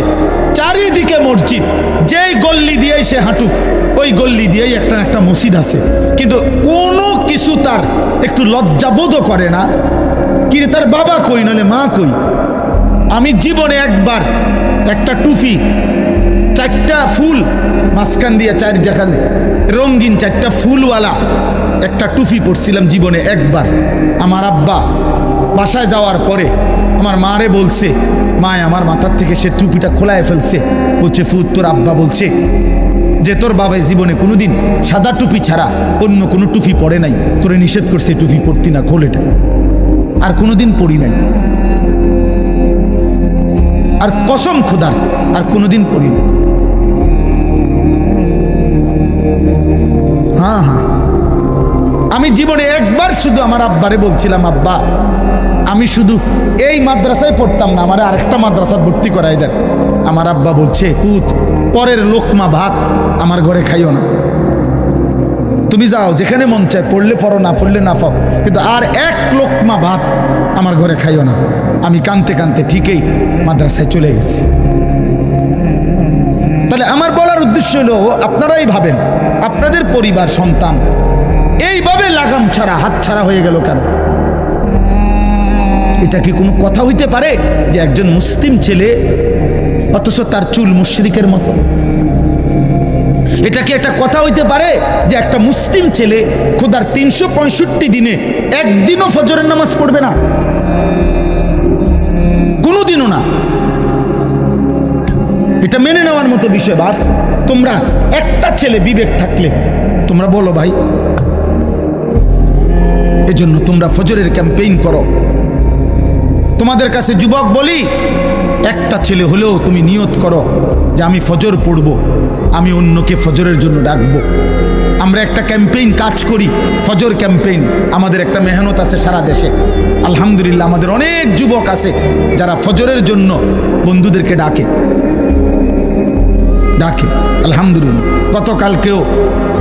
Speaker 1: চারিদিকে মসজিদ, যেই গল্লি দিয়েই সে হাঁটুক ওই গল্লি দিয়েই একটা একটা মসজিদ আছে, কিন্তু কোনো কিছু তার একটু লজ্জাবোধও করে না। কিরে তার বাবা কই, নলে মা কই? আমি জীবনে একবার একটা টুপি, চারটা ফুল মাঝখান দিয়ে, চার যেখানে রঙিন চারটা ফুলওয়ালা একটা টুপি পরছিলাম জীবনে একবার। আমার আব্বা বাসায় যাওয়ার পরে আমার মারে বলছে, মায় আমার মাথার থেকে সে টুপিটা খোলায় ফেলছে, বলছে ফুত তোর আব্বা বলছে যে তোর বাবাই জীবনে কোনোদিন সাদা টুপি ছাড়া অন্য কোনো টুপি পরে নাই, তোরে নিষেধ করছে টুপি পরতি না, খোল এটা। আর কোনোদিন পরি নাই, আর কসম খোদার আর কোনোদিন পরি না। হ্যাঁ হ্যাঁ, আমি জীবনে একবার শুধু আমার আব্বারে বলছিলাম, আব্বা আমি শুধু এই মাদ্রাসায় পড়তাম না, আমার আরেকটা মাদ্রাসায় ভর্তি করাই দেন। আমার আব্বা বলছে, ফুত পরের লোকমা ভাত আমার ঘরে খাইও না, তুমি যাও যেখানে মন চায়, পড়লে পড়ো, না পড়লে না পাও, কিন্তু আর এক লোকমা ভাত আমার ঘরে খাইও না। আমি কানতে কানতে ঠিকই মাদ্রাসায় চলে গেছি। তাহলে আমার বলার উদ্দেশ্য হলো, আপনারাই ভাবেন আপনাদের পরিবার সন্তান এইভাবে লাগাম ছাড়া হাত ছাড়া হয়ে গেল কেন? এটা কি কোনো কথা হইতে পারে যে একজন মুসলিম ছেলে অথচ তার চুল মুশরিকের মতো? এটা কি একটা কথা হইতে পারে যে একটা মুসলিম ছেলে খোদার 365 দিনে একদিনও ফজরের নামাজ পড়বে না? কোনোদিনও না। এটা মেনে নেওয়ার মতো বিষয়। বাস তোমরা একটা ছেলে বিবেক থাকলে তোমরা বলো ভাই, এজন্য তোমরা ফজরের ক্যাম্পেইন করো। তোমাদের কাছে যুবক বলি, একটা ছেলে হলেও তুমি নিয়ত করো যে আমি ফজর পড়ব, আমি অন্যকে ফজরের জন্য ডাকবো। আমরা একটা ক্যাম্পেইন কাজ করি, ফজর ক্যাম্পেইন, আমাদের একটা মেহনত আছে সারা দেশে। আলহামদুলিল্লাহ আমাদের অনেক যুবক আছে যারা ফজরের জন্য বন্ধুদেরকে ডাকে। আলহামদুলিল্লাহ গতকালকেও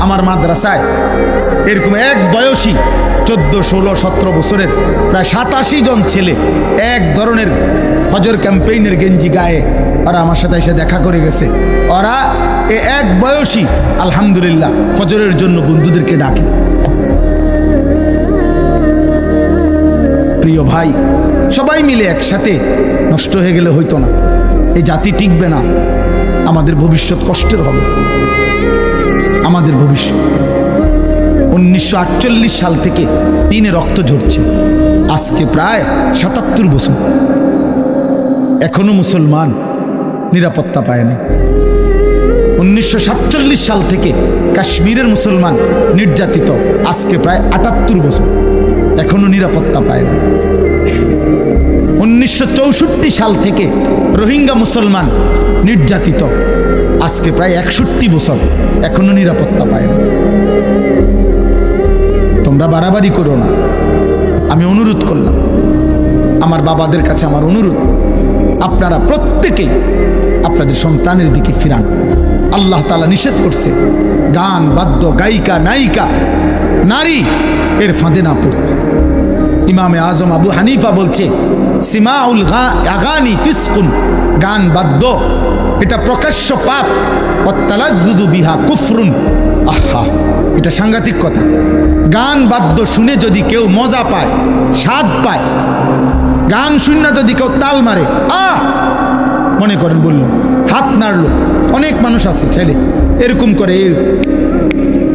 Speaker 1: আমার মাদ্রাসায় এরকম এক বয়সী 14, 16, 17 বছরের প্রায় 87 জন ছেলে এক ধরনের ফজর ক্যাম্পেইনের গেঞ্জি গায়ে ওরা আমার সাথে এসে দেখা করে গেছে। ওরা এক বয়সী আলহামদুলিল্লাহ ফজরের জন্য বন্ধুদেরকে ডাকে। প্রিয় ভাই, সবাই মিলে একসাথে নষ্ট হয়ে গেলে হইতো না, এই জাতি টিকবে না, আমাদের ভবিষ্যৎ কষ্টের হবে। আমাদের ভবিষ্যৎ 1948 সাল থেকে দিনে রক্ত ঝরছে, আজকে প্রায় 77 বছর, এখনো মুসলমান নিরাপত্তা পায়নি। 1947 সাল থেকে কাশ্মীরের মুসলমান নির্যাতিত, আজকে প্রায় 78 বছর, এখনো নিরাপত্তা পায়নি। 1964 সাল থেকে রোহিঙ্গা মুসলমান নির্যাতিত, আজকে প্রায় 61 বছর, এখনো নিরাপত্তা পায় না। তোমরা বাড়াবাড়ি করো না, আমি অনুরোধ করলাম, আমার বাবাদের কাছে আমার অনুরোধ, আপনারা প্রত্যেকেই আপনাদের সন্তানের দিকে ফিরান। আল্লাহ তাআলা নিষেধ করছে গান, বাদ্য, গায়িকা, নায়িকা, নারী এর ফাঁদে না পড়তে। ইমামে আজম আবু হানিফা বলছে, সিমাউল আগানি ফিসকুন, গান বাদ্য এটা প্রকাশ্য পাপ, অত্তালাজ্জুদু বিহা কুফরুন। আহা, এটা সাংঘাতিক কথা। গান বাদ্য শুনে যদি কেউ মজা পায়, স্বাদ পায়, গান শুনে যদি কেউ তাল মারে, মনে করেন বলল, হাত নাড়লো, অনেক মানুষ আছে ছেলে এরকম করে,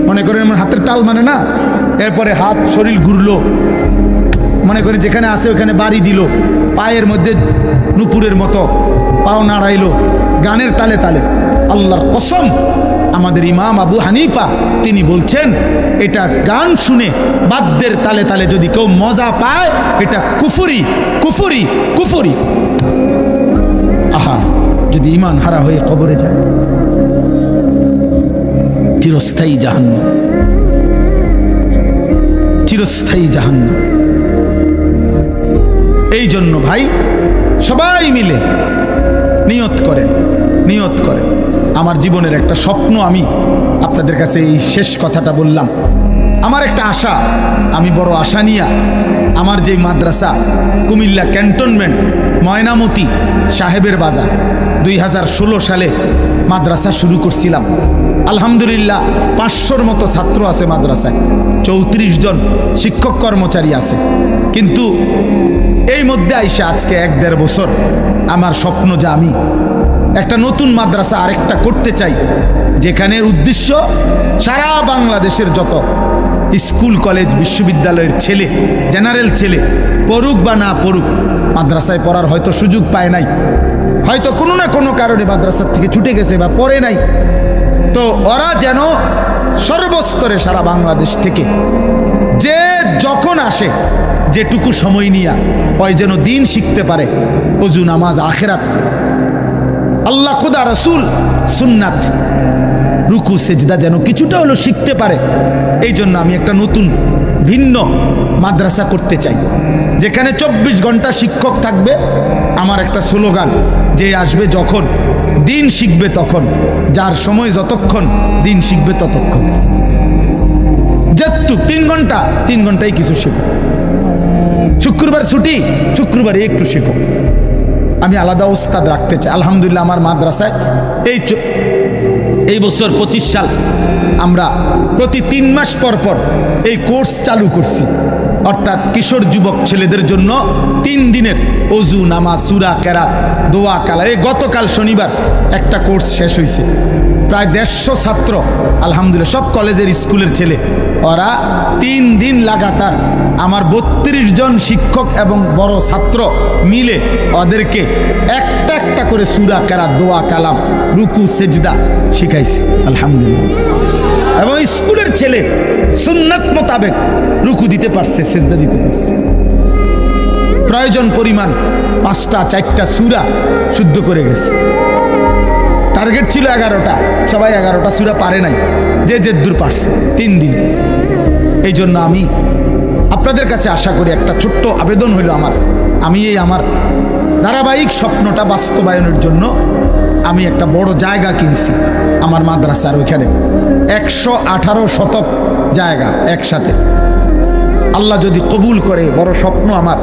Speaker 1: মনে করেন আমার হাতের তাল মানে না, এরপরে হাত শরীর ঘুরলো, মনে করি যেখানে আছে ওখানে বাড়ি দিল, পায়ের মধ্যে নুপুরের মতো পাও নাড়াইলো গানের তালে তালে। আল্লাহর কসম, আমাদের ইমাম আবু হানিফা তিনি বলছেন, এটা গান শুনে বাদ্যের তালে তালে যদি কেউ মজা পায়, এটা কুফরি, কুফরি, কুফরি। আহা, যদি ঈমান হারা হয়ে কবরে যায়, চিরস্থায়ী জাহান্নাম, চিরস্থায়ী জাহান্নাম। এই জন্য ভাই সবাই মিলে নিয়ত করেন, নিয়ত করেন। আমার জীবনের একটা স্বপ্ন, আমি আপনাদের কাছে এই শেষ কথাটা বললাম। আমার একটা আশা, আমি বড় আশা নিয়ে আমার যেই মাদ্রাসা কুমিল্লা ক্যান্টনমেন্ট ময়নামতি সাহেবের বাজার 2016 সালে মাদ্রাসা শুরু করছিলাম। আলহামদুলিল্লাহ 500-র মতো ছাত্র আছে মাদ্রাসায়, 34 জন শিক্ষক কর্মচারী আছে। কিন্তু এই মধ্যে আইসা আজকে 1-1.5 বছর আমার স্বপ্ন যে আমি একটা নতুন মাদ্রাসা আরেকটা করতে চাই, যেখানের উদ্দেশ্য সারা বাংলাদেশের যত স্কুল কলেজ বিশ্ববিদ্যালয়ের ছেলে, জেনারেল ছেলে পড়ুক বা না পড়ুক, মাদ্রাসায় পড়ার হয়তো সুযোগ পায় নাই, হয়তো কোনো না কোনো কারণে মাদ্রাসার থেকে ছুটে গেছে বা পড়ে নাই, তো ওরা যেন সর্বস্তরে সারা বাংলাদেশ থেকে যে যখন আসে যেটুকু সময় নিয়ে ওই যেন দিন শিখতে পারে, ওযু নামাজ আখিরাত আল্লাহ খুদা রসুল সুন্নাত রুকু সেজদা যেন কিছুটা হলো শিখতে পারে। এই জন্য আমি একটা নতুন ভিন্ন মাদ্রাসা করতে চাই, যেখানে 24 ঘন্টা শিক্ষক থাকবে। আমার একটা স্লোগান, যে আসবে যখন দিন শিখবে তখন, যার সময় যতক্ষণ দিন শিখবে ততক্ষণ। যেটুক 3 ঘন্টাই কিছু শেখো, শুক্রবার ছুটি, শুক্রবারে একটু শেখো। আমি আলাদা ওস্তাদ রাখতে চাই। আলহামদুলিল্লাহ আমার মাদ্রাসায় এই বছর 25 সাল আমরা প্রতি 3 মাস পর পর এই কোর্স চালু করছি, অর্থাৎ কিশোর যুবক ছেলেদের জন্য 3 দিনের ওযু নামাজ সূরা কেরাত দোয়া কালাম। এই গতকাল শনিবার একটা কোর্স শেষ হয়েছে, প্রায় 150 ছাত্র, আলহামদুলিল্লাহ সব কলেজের স্কুলের ছেলে। ওরা 3 দিন লাগাতার আমার 32 জন শিক্ষক এবং বড় ছাত্র মিলে ওদেরকে একটা একটা করে সূরা কেরাত দোয়া কালাম রুকু সেজদা শিখাইছে আলহামদুলিল্লাহ। এবং স্কুলের ছেলে সুন্নাত মোতাবেক রুকু দিতে পারছে, সেজদা দিতে পারছে। প্রয়োজন পরিমাণ 5টা 4টা সূরা শুদ্ধ করে গেছে। টার্গেট ছিল 11টা, সবাই 11টা সূরা পারে নাই, যে দূর পারছে 3 দিনে। এই জন্য আমি আপনাদের কাছে আশা করি, একটা ছোট্ট আবেদন হইল আমি এই আমার ধারাবাহিক স্বপ্নটা বাস্তবায়নের জন্য আমি একটা বড় জায়গা কিনছি আমার মাদ্রাসার ওইখানে, 118 শতক জায়গা একসাথে। আল্লাহ যদি কবুল করে, বড় স্বপ্ন আমার,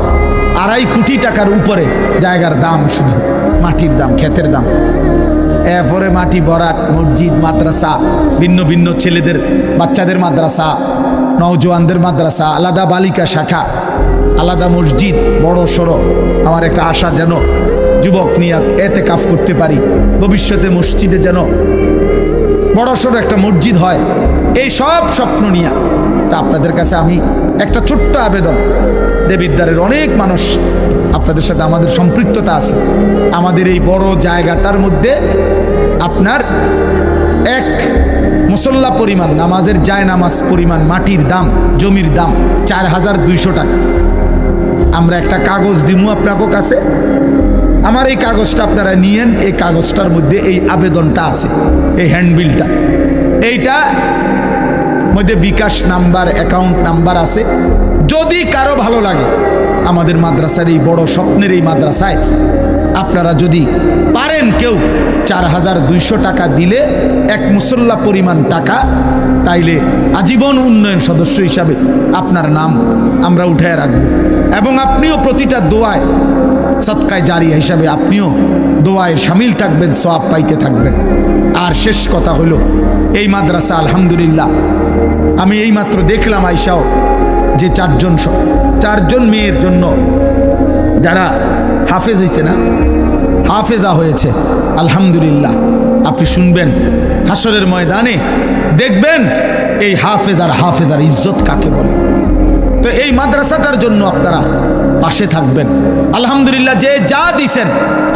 Speaker 1: 2.5 কোটি টাকার উপরে জায়গার দাম, শুধু মাটির দাম, ক্ষেতের দাম। এরপরে মাটি ভরাট, মসজিদ, মাদ্রাসা, ভিন্ন ভিন্ন ছেলেদের বাচ্চাদের মাদ্রাসা, নওজোয়ানদের মাদ্রাসা, আলাদা বালিকা শাখা, আলাদা মসজিদ, বড় সড়ো। আমার একটা আশা যেন যুবক নিয়ে এতেকাফ করতে পারি, ভবিষ্যতে মসজিদে যেন বড় সড়ো একটা মসজিদ হয়। এই সব স্বপ্ন নিয়ে তা আপনাদের কাছে আমি একটা ছোট্ট আবেদন, দেবিদ্বারের অনেক মানুষ আপনাদের সাথে আমাদের সম্পৃক্ততা আছে। আমাদের এই বড় জায়গাটার মধ্যে আপনার এক মুসল্লা পরিমাণ, নামাজের জায় নামাজ পরিমাণ মাটির দাম, জমির দাম 4200 টাকা। আমরা একটা কাগজ দিমু আপনাদের কাছে, আমার এই কাগজটা আপনারা নিয়েন। এই কাগজটার মধ্যে এই আবেদনটা আছে, এই হ্যান্ডবিলটা, এইটা মধ্যে বিকাশ নাম্বার, অ্যাকাউন্ট নাম্বার আছে। যদি কারো ভালো লাগে আমাদের মাদ্রাসার এই বড় স্বপ্নের এই মাদ্রাসায় আপনারা যদি পারেন, কেউ 4200 টাকা দিলে এক মুসল্লা পরিমাণ টাকা, তাইলে আজীবন উন্নয়ন সদস্য হিসাবে আপনার নাম আমরা উঠায় রাখব। এবং আপনিও প্রতিটা দোয়ায় সদকায়ে জারিয়া হিসাবে আপনিও দোয়ায় শামিল থাকবেন, সওয়াব পাইতে থাকবেন। আর শেষ কথা হলো, এই মাদ্রাসা আলহামদুলিল্লাহ আমি এইমাত্র দেখলাম আইসাও যে 4জন মেয়ের জন্য যারা হাফেজ হয়েছে না, হাফেজা হয়েছে আলহামদুলিল্লাহ। আপনি শুনবেন হাসরের ময়দানে, দেখবেন এই হাফেজার ইজ্জত কাকে বলে। তো এই মাদ্রাসাটার জন্য আপনারা পাশে থাকবেন। আলহামদুলিল্লাহ, যে যা দিছেন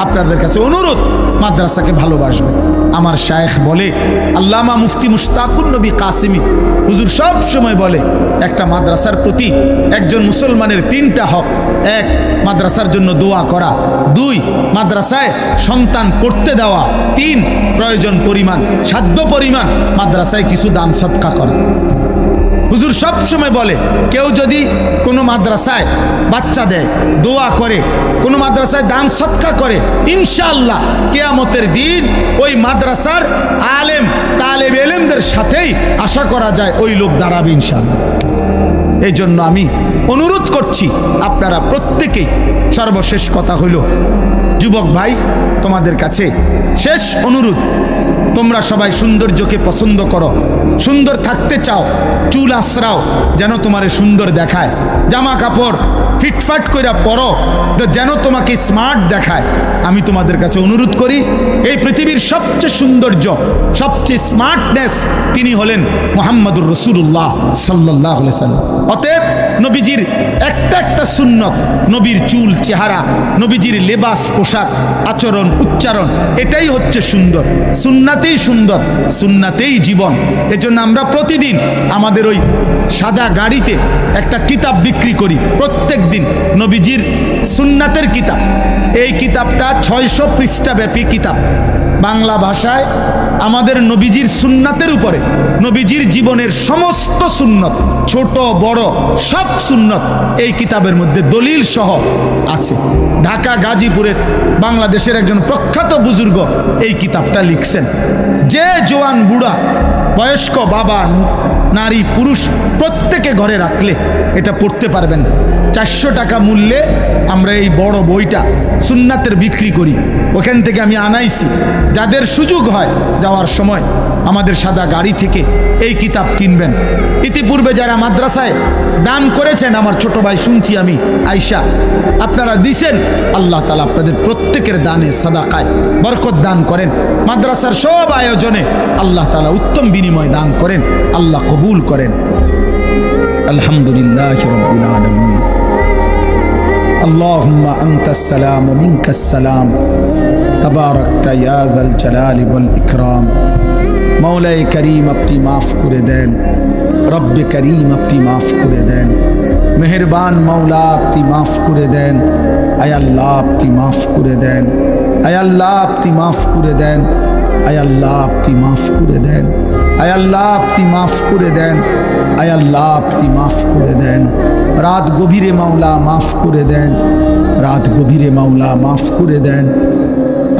Speaker 1: আপনাদের কাছে অনুরোধ, মাদ্রাসাকে ভালোবাসবেন। আমার শায়েখ বলে, আল্লামা মুফতি মুশতাকুন নবী কাসিমি হুজুর সব সময় বলে, একটা মাদ্রাসার প্রতি একজন মুসলমানের 3টা হক: 1 মাদ্রাসার জন্য দোয়া করা, 2 মাদ্রাসায় সন্তান পড়তে দেওয়া, 3 প্রয়োজন পরিমাণ, সাধ্য পরিমাণ মাদ্রাসায় কিছু দান সদকা করা। হুজুর সব সময় বলে, কেউ যদি কোনো মাদ্রাসায় বাচ্চা দেয়, দোয়া করে, কোনো মাদ্রাসায় দান সদকা করে, ইনশাআল্লাহ কিয়ামতের দিন ওই মাদ্রাসার আলেম তালেব ইলমদের সাথেই আশা করা যায় ওই লোক দাঁড়াবে ইনশাআল্লাহ। এই জন্য আমি অনুরোধ করছি আপনারা প্রত্যেকেই, সর্বশেষ কথা হইল যুবক ভাই তোমাদের কাছে শেষ অনুরোধ, তোমরা সবাই সৌন্দর্যকে পছন্দ করো, সুন্দর থাকতে চাও, চুল আশ্রাও যেন তোমারে সুন্দর দেখায়, জামা কাপড় ফিটফাট কইরা পরো যেন তোমাকে স্মার্ট দেখায়। আমি তোমাদের কাছে অনুরোধ করি, এই পৃথিবীর সবচেয়ে সৌন্দর্য, সবচেয়ে স্মার্টনেস তিনি হলেন মুহাম্মদুর রাসূলুল্লাহ সাল্লাল্লাহু আলাইহি সাল্লাম। অতএব নবীজির একটা একটা সুন্নত, নবীর চুল, চেহারা, নবীজির লেবাস, পোশাক, আচরণ, উচ্চারণ, এটাই হচ্ছে সুন্দর। সুন্নাতেই সুন্দর, সুন্নাতেই জীবন। এজন্য আমরা প্রতিদিন আমাদের ওই সাদা গাড়িতে একটা কিতাব বিক্রি করি, প্রত্যেক দিন নবীজির সুন্নাতের কিতাব। এই কিতাবটা 600 পৃষ্ঠা ব্যাপী কিতাব, বাংলা ভাষায় আমাদের নবীজির সুন্নাতের উপরে, নবীজির জীবনের সমস্ত সুন্নত, ছোট বড় সব সুন্নত এই কিতাবের মধ্যে দলিল সহ আছে। ঢাকা গাজীপুরের বাংলাদেশের একজন প্রখ্যাত বুজুর্গ এই কিতাবটা লিখছেন। যে জোয়ান বুড়া বয়স্ক বাবা নারী পুরুষ প্রত্যেকে ঘরে রাখলে এটা পড়তে পারবেন। 400 টাকা মূল্যে আমরা এই বড় বইটা সুন্নাতের বিক্রি করি, ওখান থেকে আমি আনাইছি। যাদের সুযোগ হয় যাওয়ার সময় আমাদের সাদা গাড়ি থেকে এই কিতাব কিনবেন। ইতিপূর্বে যারা মাদ্রাসায় দান করেছেন, আমার ছোট ভাই শুনছি আমি আয়শা, আপনারা দিছেন, আল্লাহ তাআলা আপনাদের প্রত্যেকের দানে সাদাকায় বরকত দান করেন। মাদ্রাসার সব আয়োজনে আল্লাহ তাআলা উত্তম বিনিময় দান করেন, আল্লাহ কবুল করেন। আলহামদুলিল্লাহি রাব্বিল আলামিন। আল্লাহুম্মা আনতাস সালাম ওয়া মিনকাস সালাম, তাবারাকতা ইয়া যাল জালালি ওয়াল ইকরাম। মৌলাই করিম আপনি মাফ করে দেন, রব্বে করিম আপনি মাফ করে দেন, মেহেরবান মৌলা আপনি মাফ করে দেন। আয় আল্লাহ আপনি মাফ করে দেন, আয় আল্লাহ আপনি মাফ করে দেন, আয় আল্লাহ আপনি মাফ করে দেন, আয় আল্লাহ আপনি মাফ করে দেন, আয় আল্লাহ আপনি মাফ করে দেন। রাত গভীরে মাওলা মাফ করে দেন, রাত গভীরে মাওলা মাফ করে দেন।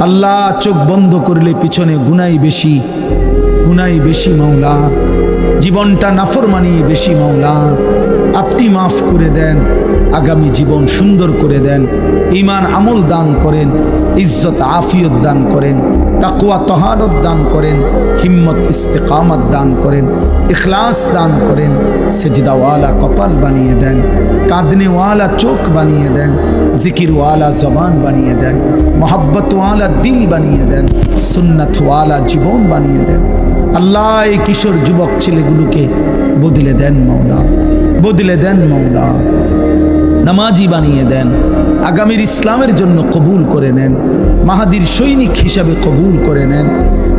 Speaker 1: আল্লাহ চোখ বন্ধ করলে পিছনে গুনাই বেশি, গুনাই বেশি মাওলা, জীবনটা নাফরমানি বেশি মাওলা, আপনি মাফ করে দেন। আগামী জীবন সুন্দর করে দেন, ঈমান আমল দান করেন, ইজ্জত আফিয়ত দান করেন, তাকওয়া তহারত দান করেন, হিম্মত ইস্তেকামত দান করেন, ইখলাস দান করেন, সেজদাওয়ালা কপাল বানিয়ে দেন, কাঁদনেওয়ালা চোখ বানিয়ে দেন, জিকিরওয়ালা জবান বানিয়ে দেন, মোহাব্বতওয়ালা দিল বানিয়ে দেন, সুন্নতওয়ালা জীবন বানিয়ে দেন। আল্লাহ এই কিশোর যুবক ছেলেগুলোকে বদলে দেন মাওলা, বদলে দেন মাওলা, নামাজি বানিয়ে দেন, আগামীর ইসলামের জন্য কবুল করে নেন, মাহাদির সৈনিক হিসাবে কবুল করে নেন,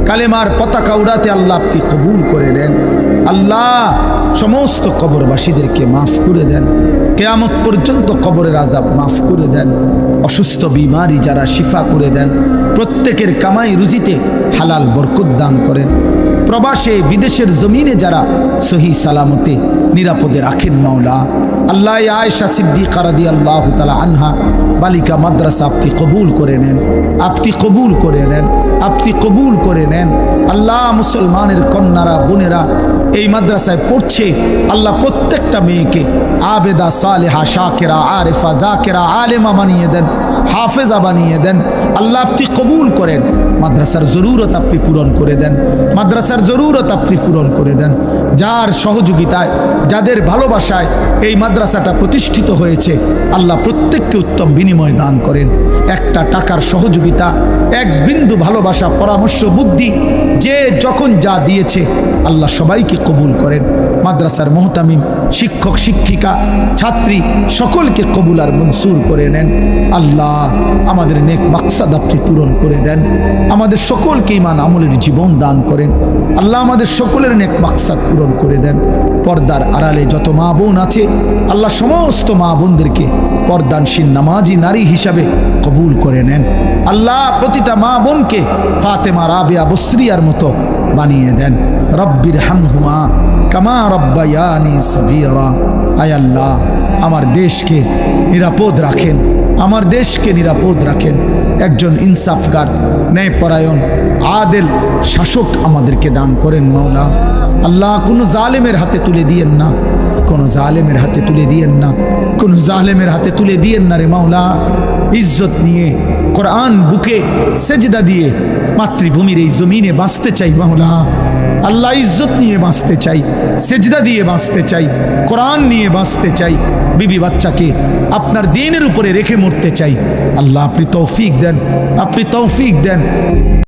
Speaker 1: কালেমার পতাকা উড়াতে আল্লাহ আপনি কবুল করে নেন। আল্লাহ সমস্ত কবরবাসীদেরকে মাফ করে দেন, কিয়ামত পর্যন্ত কবরের আযাব মাফ করে দেন, অসুস্থ বিমারি যারা শিফা করে দেন, প্রত্যেকের কামাই রুজিতে হালাল বরকত দান করেন, প্রবাসে বিদেশের জমিনে যারা সহি সালামতে নিরাপদে রাখেন মাওলা। আল্লাহ আয়েশা সিদ্দিকা রাদিয়াল্লাহু তাআলা আনহা বালিকা মাদ্রাসা আপনি কবুল করে নেন, আপনি কবুল করে নেন, আপনি কবুল করে নেন। আল্লাহ মুসলমানের কন্যারা বোনেরা এই মাদ্রাসায় পড়ছে, আল্লাহ প্রত্যেকটা মেয়েকে আবেদা সালেহা শাকিরা আরিফা জাকিরা আলেমা বানিয়ে দেন, হাফেজা বানিয়ে দেন। আল্লাহ আপনি কবুল করেন, মাদ্রাসার জরুরত আপনি পূরণ করে দেন, মাদ্রাসার জরুরত আপনি পূরণ করে দেন। যার সহযোগিতায়, যাদের ভালোবাসায় এই মাদ্রাসাটা প্রতিষ্ঠিত হয়েছে, আল্লাহ প্রত্যেককে উত্তম বিনিময় দান করেন। একটা টাকার সহযোগিতা, এক বিন্দু ভালোবাসা, পরামর্শ, বুদ্ধি, যে যখন যা দিয়েছে আল্লাহ সবাইকে কবুল করেন। মাদ্রাসার মুহতামিম, শিক্ষক শিক্ষিকা, ছাত্রী সকলকে কবুল আর মনসুর করে নেন। আল্লাহ আমাদের নেক মাকসাদ আপনি পূরণ করে দেন, আমাদের সকলকে ঈমান আমলের জীবন দান করেন। আল্লাহ আমাদের সকলের নেক মাকসাদ পূরণ করে দেন। পর্দার আড়ালে যত মা বোন আছে, আল্লাহ সমস্ত মা বোনদেরকে পর্দানশীল নামাজি নারী হিসাবে কবুল করে নেন। আল্লাহ প্রতিটা মা বোনকে ফাতেমা রাবিয়া বসরিয়ার মতো বানিয়ে দেন। রব্বির হামহুমা কামা রব্বায়ানি সগীরা। আয় আল্লাহ আমার দেশকে নিরাপদ রাখেন, আমার দেশকে নিরাপদ রাখেন। একজন ইনসাফগার, ন্যায়পরায়ণ, আদেল শাসক আমাদেরকে দান করেন মাওলা। আল্লাহ কোনো জালেমের হাতে তুলে দিয়েন না, কোনো জালেমের হাতে তুলে দিয়েন না, কোনো জালেমের হাতে তুলে দিয়েন না রে মাওলা। ইজ্জত নিয়ে কোরআন বুকে সেজদা দিয়ে মাতৃভূমির এই জমিনে বাঁচতে চাই মাওলা। আল্লাহ, ইজ্জত নিয়ে বাঁচতে চাই, সেজদা দিয়ে বাঁচতে চাই, কোরআন নিয়ে বাঁচতে চাই, বিবি বাচ্চাকে আপনার দিনের উপরে রেখে মরতে চাই। আল্লাহ, আপনি তৌফিক দেন, আপনি তৌফিক দেন।